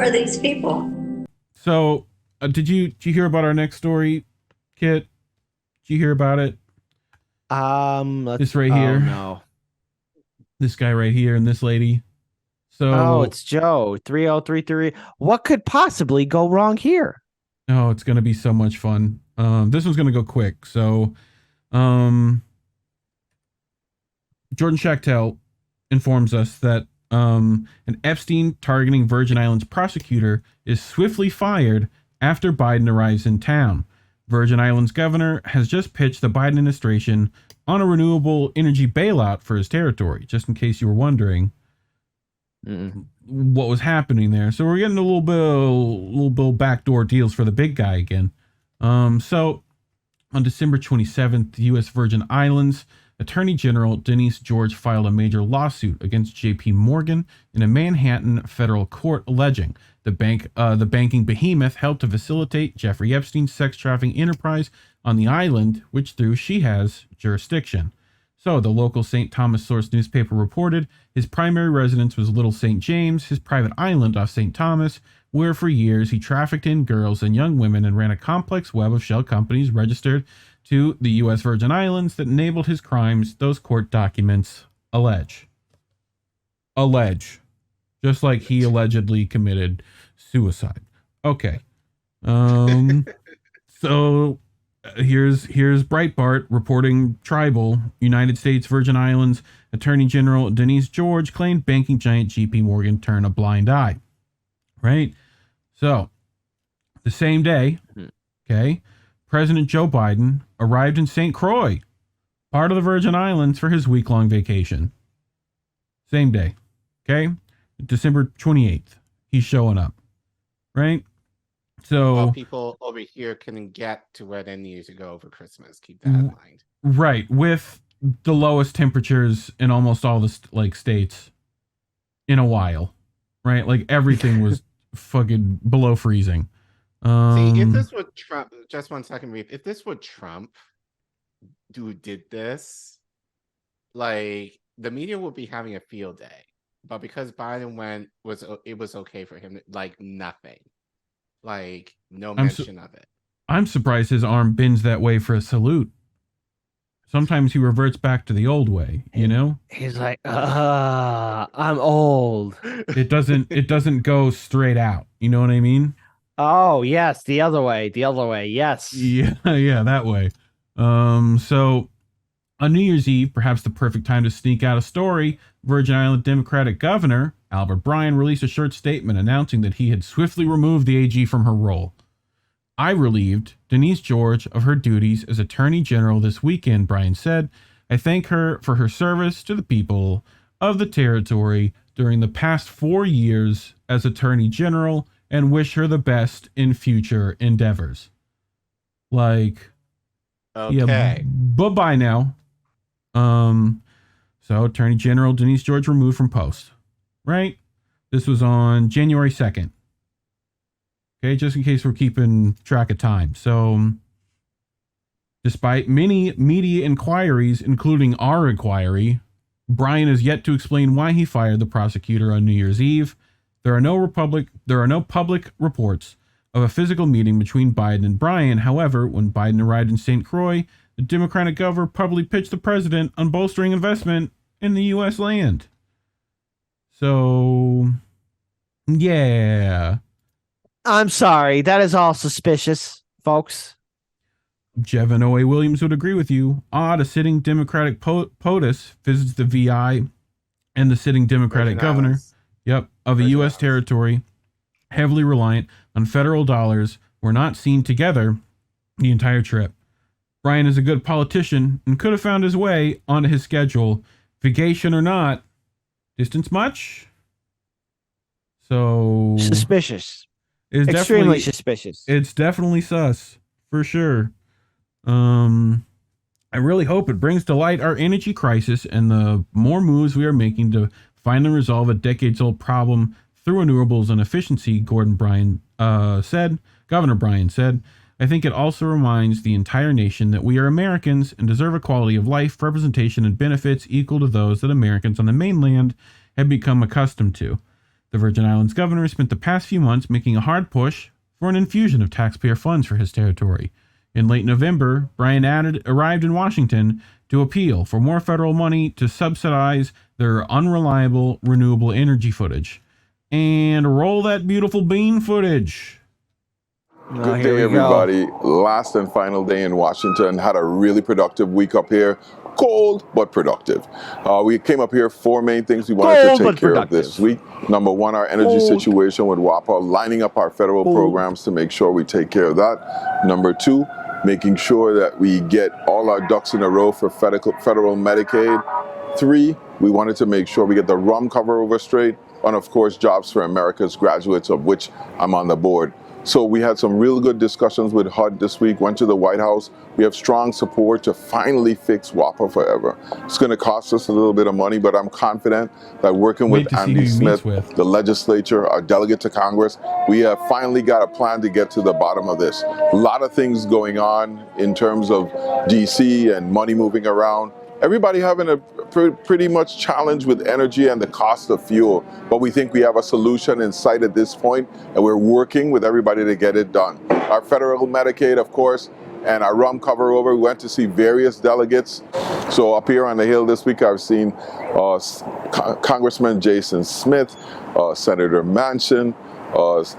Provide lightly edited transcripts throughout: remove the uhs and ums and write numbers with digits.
are these people? So, did you hear about our next story, Kit? Did you hear about it? This right here. No. This guy right here and this lady. Oh, So, it's Joe. 3033. What could possibly go wrong here? oh, it's gonna be so much fun. This one's gonna go quick. So, um, Jordan Schachtel informs us that an Epstein-targeting Virgin Islands prosecutor is swiftly fired after Biden arrives in town. Virgin Islands governor has just pitched the Biden administration on a renewable energy bailout for his territory, just in case you were wondering what was happening there. So we're getting a little bit of backdoor deals for the big guy again. So on December 27th, the U.S. Virgin Islands Attorney General Denise George filed a major lawsuit against J.P. Morgan in a Manhattan federal court, alleging the banking behemoth helped to facilitate Jeffrey Epstein's sex trafficking enterprise on the island, which through she has jurisdiction. So the local St. Thomas source newspaper reported his primary residence was Little St. James, his private island off St. Thomas, where for years he trafficked in girls and young women and ran a complex web of shell companies registered to the U.S. Virgin Islands that enabled his crimes, those court documents allege. Just like he allegedly committed suicide. Okay. So here's Breitbart reporting tribal United States Virgin Islands Attorney General Denise George claimed banking giant JP Morgan turned a blind eye. Right? So the same day, okay, President Joe Biden arrived in St. Croix, part of the Virgin Islands, for his week-long vacation. Same day, okay? December 28th, he's showing up, right? So Well, people over here couldn't get to where they needed to go over Christmas. Keep that in mind. Right, with the lowest temperatures in almost all the states in a while, right? Like everything was fucking below freezing. See, if this were Trump, just 1 second, Reef. If this were Trump who did this, like the media would be having a field day. But because Biden it was okay for him. Like nothing, like no mention of it. I'm surprised his arm bends that way for a salute. Sometimes he reverts back to the old way, you know? He's like, I'm old. It doesn't go straight out. You know what I mean? Oh, yes, the other way, yes. Yeah, that way. So on New Year's Eve, perhaps the perfect time to sneak out a story, Virgin Island Democratic Governor Albert Bryan released a short statement announcing that he had swiftly removed the AG from her role. I relieved Denise George of her duties as Attorney General this weekend, Bryan said. I thank her for her service to the people of the territory during the past 4 years as Attorney General and wish her the best in future endeavors. Like, Okay. yeah, bye-bye now. So Attorney General Denise George removed from post, right? This was on January 2nd. Okay, just in case we're keeping track of time. So, despite many media inquiries, including our inquiry, Bryan has yet to explain why he fired the prosecutor on New Year's Eve. There are no public reports of a physical meeting between Biden and Bryan. However, when Biden arrived in St. Croix, the Democratic governor publicly pitched the president on bolstering investment in the U.S. land. So, yeah. I'm sorry, that is all suspicious, folks. Jevin O.A. Williams would agree with you. Odd, a sitting Democratic POTUS visits the VI and the sitting Democratic Virgin governor Islands. of a Virgin U.S. Islands. territory heavily reliant on federal dollars were not seen together the entire trip. Bryan is a good politician and could have found his way onto his schedule, vacation or not. Distance much? So Suspicious. it's Extremely definitely suspicious. it's definitely sus for sure. I really hope it brings to light our energy crisis and the more moves we are making to finally resolve a decades-old problem through renewables and efficiency, Governor Bryan said. I think it also reminds the entire nation that we are Americans and deserve a quality of life, representation, and benefits equal to those that Americans on the mainland have become accustomed to. The Virgin Islands governor spent the past few months making a hard push for an infusion of taxpayer funds for his territory. In late November, Brian arrived in Washington to appeal for more federal money to subsidize their unreliable renewable energy footage. And roll that beautiful bean footage. Good day, everybody. Last and final day in Washington. Had a really productive week up here. Cold, but productive. We came up here, 4 main things we wanted to take care of this week. Number one, our energy situation with WAPA, lining up our federal programs to make sure we take care of that. Number 2, making sure that we get all our ducks in a row for federal Medicaid. 3, we wanted to make sure we get the rum cover over straight. And of course, Jobs for America's graduates, of which I'm on the board. So we had some real good discussions with HUD this week, went to the White House. We have strong support to finally fix WAPA forever. It's going to cost us a little bit of money, but I'm confident that working with Andy Smith, the legislature, our delegate to Congress, we have finally got a plan to get to the bottom of this. A lot of things going on in terms of DC and money moving around. Everybody having a pretty much challenge with energy and the cost of fuel, but we think we have a solution in sight at this point, and we're working with everybody to get it done. Our federal Medicaid, of course, and our rum cover over. We went to see various delegates. So up here on the Hill this week, I've seen Congressman Jason Smith, Senator Manchin,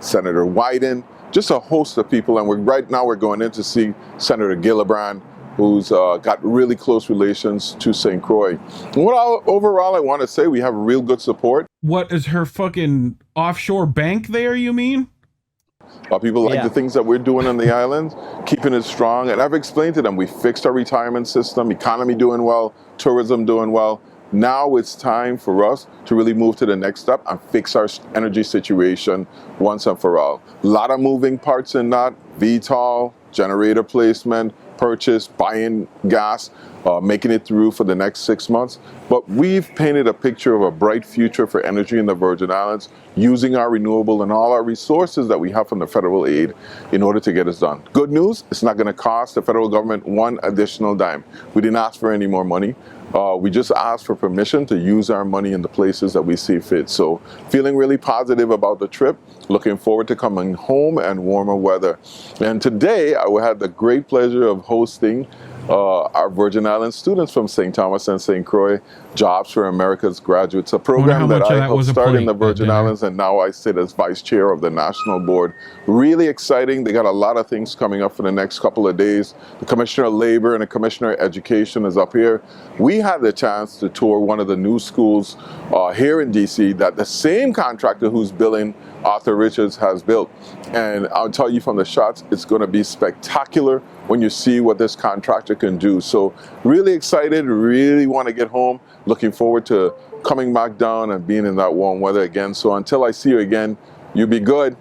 Senator Wyden, just a host of people, and right now we're going in to see Senator Gillibrand, who's got really close relations to St. Croix. Overall, I want to say we have real good support. What is her fucking offshore bank there, you mean? People like the things that we're doing on the island, keeping it strong. And I've explained to them, we fixed our retirement system, economy doing well, tourism doing well. Now it's time for us to really move to the next step and fix our energy situation once and for all. A lot of moving parts in that, VTOL, generator placement, purchase, buying gas, making it through for the next 6 months. But we've painted a picture of a bright future for energy in the Virgin Islands, using our renewable and all our resources that we have from the federal aid in order to get us done. Good news, it's not going to cost the federal government one additional dime. We didn't ask for any more money. We just asked for permission to use our money in the places that we see fit. So feeling really positive about the trip, looking forward to coming home and warmer weather. And today I had the great pleasure of hosting our Virgin Islands students from St. Thomas and St. Croix, Jobs for America's Graduates, a program that I helped start in the Virgin Islands, and now I sit as vice chair of the national board. Really exciting. They got a lot of things coming up for the next couple of days. The Commissioner of Labor and the Commissioner of Education is up here. We had the chance to tour one of the new schools here in DC that the same contractor who's building Arthur Richards has built. And I'll tell you from the shots, it's going to be spectacular when you see what this contractor can do. So really excited, really want to get home. Looking forward to coming back down and being in that warm weather again. So until I see you again, you be good.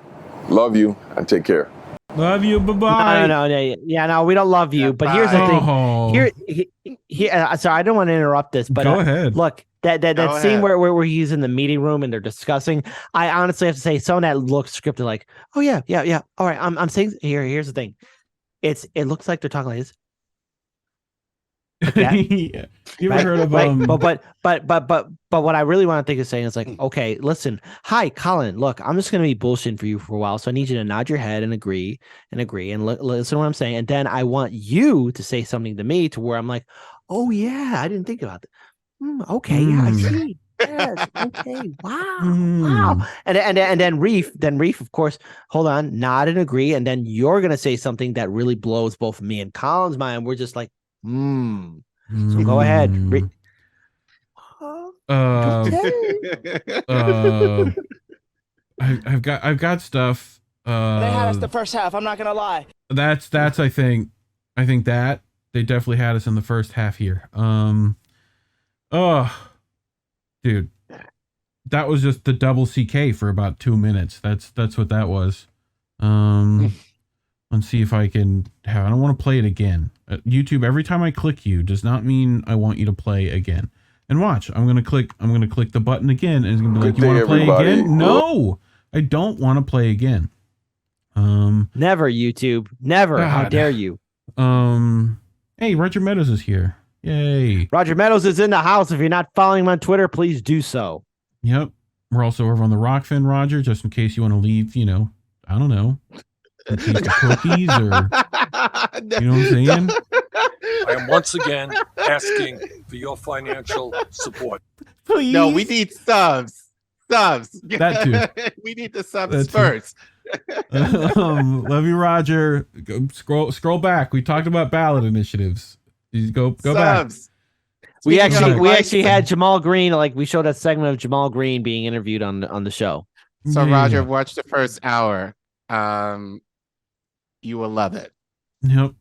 Love you and take care. Love you. Bye-bye. No, we don't love you. But here's the thing. Here, sorry, I don't want to interrupt this, but go ahead. Look, that scene where he's in the meeting room and they're discussing, I honestly have to say, some of that looks scripted. Like, oh yeah. All right, I'm saying here's the thing. It looks like they're talking like this. Like yeah. You ever heard of But what I really want to think is saying is like, okay, listen, hi, Collin. Look, I'm just gonna be bullshitting for you for a while, so I need you to nod your head and agree and listen to what I'm saying, and then I want you to say something to me to where I'm like, oh yeah, I didn't think about that. Okay, yeah, I see. Yes. Okay. Wow. And then Reef, of course, hold on, nod and agree, and then you're gonna say something that really blows both me and Collin's mind. We're just like, So go ahead. I've got stuff. They had us the first half. I'm not gonna lie. That's I think that they definitely had us in the first half here. Dude, that was just the double CK for about 2 minutes. That's what that was. Let's see if I can have. I don't want to play it again. YouTube, every time I click you does not mean I want you to play again. And watch, I'm gonna click the button again, and it's gonna be like, you want to play again? No, I don't want to play again. Never, YouTube, never. God. How dare you? Hey, Roger Meadows is here. Yay! Roger Meadows is in the house. If you're not following him on Twitter, please do so. Yep, We're also over on the Rockfin, Roger, just in case you want to leave, I don't know, some case of cookies or, you know what I'm saying? I am once again asking for your financial support. Please. No, we need subs. Subs. That too. We need the subs That too. first. Love you, Roger. Scroll back. We talked about ballot initiatives. You go back. Subs. We Speaking of actually like- had Jamal Green. Like we showed a segment of Jamal Green being interviewed on the show. So Yeah. Roger, watch the first hour. You will love it. Yep.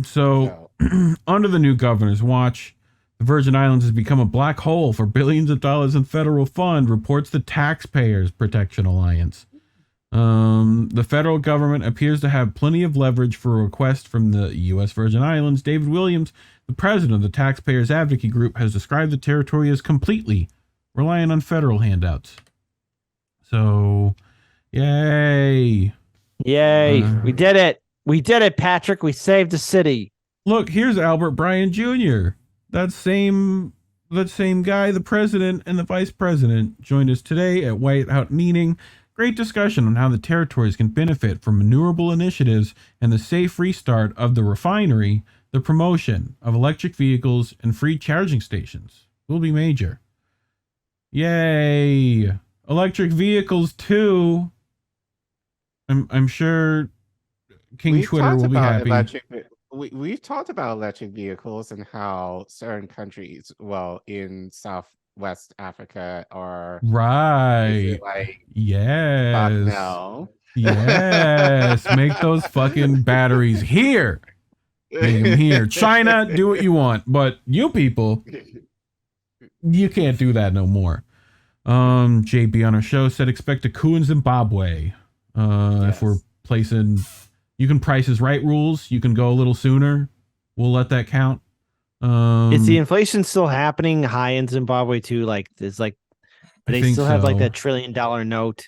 So, under the new governor's watch, the Virgin Islands has become a black hole for billions of dollars in federal fund, reports the Taxpayers Protection Alliance. The federal government appears to have plenty of leverage for a request from the U.S. Virgin Islands. David Williams, the president of the Taxpayers Advocacy Group, has described the territory as completely relying on federal handouts. So, yay. Yay. We did it. We did it, Patrick. We saved the city. Look, here's Albert Bryan Jr. That same guy, the president and the vice president, joined us today at White House meeting. Great discussion on how the territories can benefit from maneuverable initiatives and the safe restart of the refinery, the promotion of electric vehicles and free charging stations. Will be major. Yay! Electric vehicles too. I'm sure King We've Twitter talked will be about happy. We've talked about electric vehicles and how certain countries, well, in Southwest Africa, are Right. like, Yes. fuck no. Yes. Make those fucking batteries here. Make them here. China, do what you want, but you people, you can't do that no more. JB on our show said expect a coup in Zimbabwe. If we're placing, you can Price is Right rules. You can go a little sooner. We'll let that count. Is the inflation still happening high in Zimbabwe too? Like, it's like I they think still have like so. that $1 trillion note.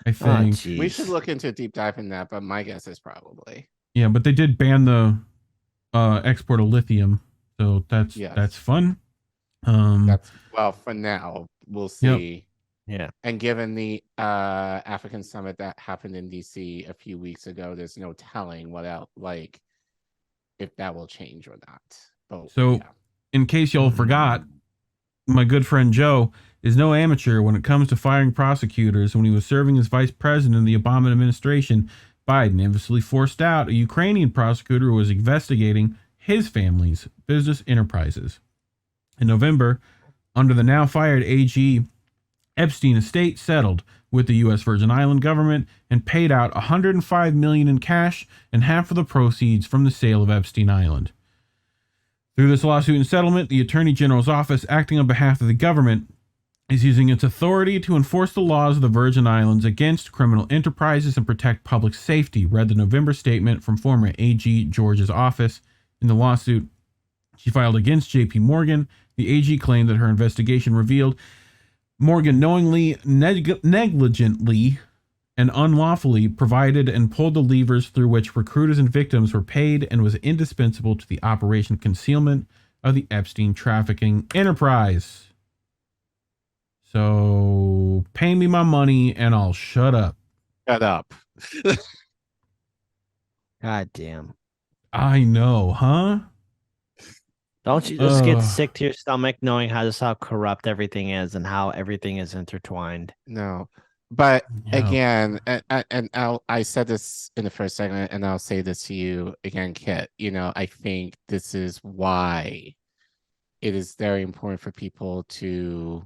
I think. We should look into a deep dive in that, but my guess is probably. Yeah, but they did ban the export of lithium, so that's fun. That's, well, for now, we'll see. Yeah. And given the African summit that happened in DC a few weeks ago, there's no telling if that will change or not. But, So, in case y'all forgot, my good friend Joe is no amateur when it comes to firing prosecutors. When he was serving as vice president in the Obama administration, Biden infamously forced out a Ukrainian prosecutor who was investigating his family's business enterprises. In November, under the now fired AG, Epstein estate settled with the U.S. Virgin Island government and paid out $105 million in cash and half of the proceeds from the sale of Epstein Island. Through this lawsuit and settlement, the Attorney General's office, acting on behalf of the government, is using its authority to enforce the laws of the Virgin Islands against criminal enterprises and protect public safety, read the November statement from former AG George's office. In the lawsuit she filed against J.P. Morgan, the AG claimed that her investigation revealed Morgan knowingly, negligently, and unlawfully provided and pulled the levers through which recruiters and victims were paid and was indispensable to the operation concealment of the Epstein trafficking enterprise. So, pay me my money and I'll shut up. Shut up. God damn. I know, huh? Don't you just get sick to your stomach knowing how corrupt everything is and how everything is intertwined? No. But Yeah. again, I said this in the first segment, and I'll say this to you again, Kit. I think this is why it is very important for people to,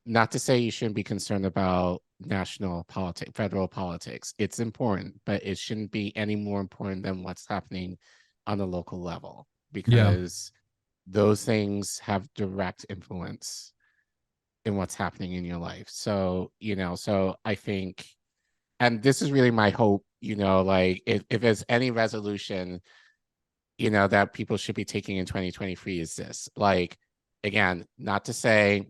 not to say you shouldn't be concerned about national politics, federal politics. It's important, but it shouldn't be any more important than what's happening on the local level, because those things have direct influence in what's happening in your life. So, so I think, and this is really my hope, if there's any resolution, that people should be taking in 2023 is this. Again, not to say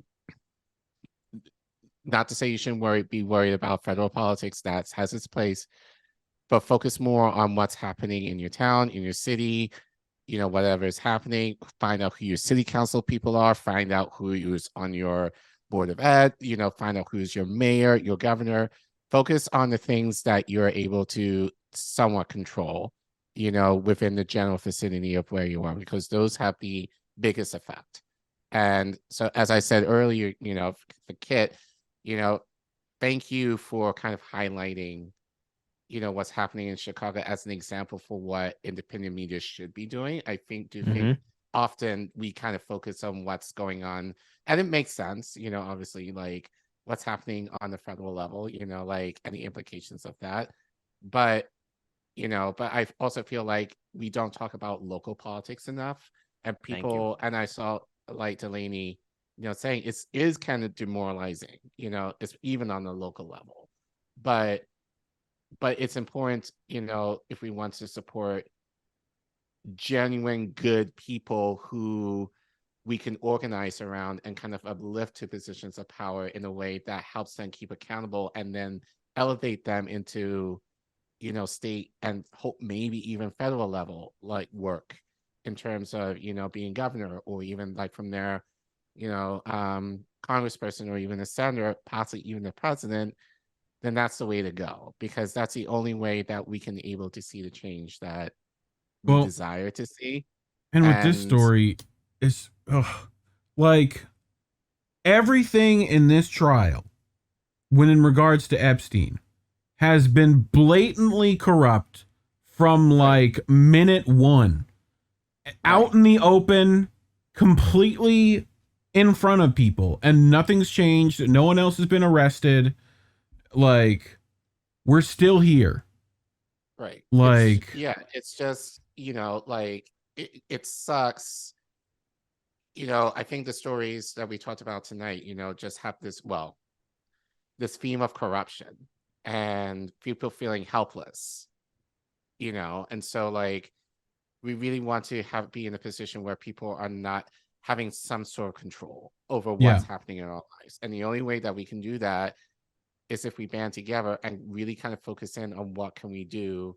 you shouldn't be worried about federal politics. That has its place, but focus more on what's happening in your town, in your city, whatever is happening. Find out who your city council people are, find out who is on your board of ed, find out who's your mayor, your governor. Focus on the things that you're able to somewhat control, within the general vicinity of where you are, because those have the biggest effect. And so, as I said earlier, for Kit, thank you for kind of highlighting, what's happening in Chicago as an example for what independent media should be doing. I think often we kind of focus on what's going on, and it makes sense, obviously, like what's happening on the federal level, like any implications of that. But I also feel like we don't talk about local politics enough, and people, and I saw like Delaney, saying it is kind of demoralizing, it's even on the local level, but it's important, if we want to support genuine good people who we can organize around and kind of uplift to positions of power in a way that helps them keep accountable and then elevate them into, state and hope maybe even federal level like work in terms of, being governor, or even like from there, congressperson, or even a senator, possibly even the president. Then that's the way to go, because that's the only way that we can able to see the change that we desire to see. And with this story, it's like everything in this trial, when in regards to Epstein, has been blatantly corrupt from like minute one, out in the open, completely in front of people, and nothing's changed. No one else has been arrested. Like, we're still here. Right. Like, it's just, like it sucks. I think the stories that we talked about tonight, just have this theme of corruption and people feeling helpless, and so like we really want to be in a position where people are not having some sort of control over what's happening in our lives. And the only way that we can do that is if we band together and really kind of focus in on what can we do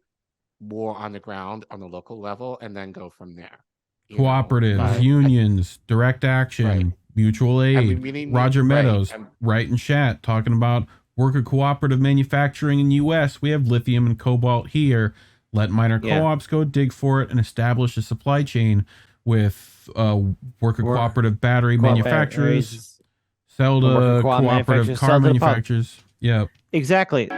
more on the ground, on the local level, and then go from there. Cooperatives, unions, direct action, mutual aid. Roger Meadows, right in chat, talking about worker cooperative manufacturing in the U.S. We have lithium and cobalt here. Let minor co-ops go dig for it and establish a supply chain with worker cooperative battery manufacturers, sell to cooperative car manufacturers. Yeah, exactly.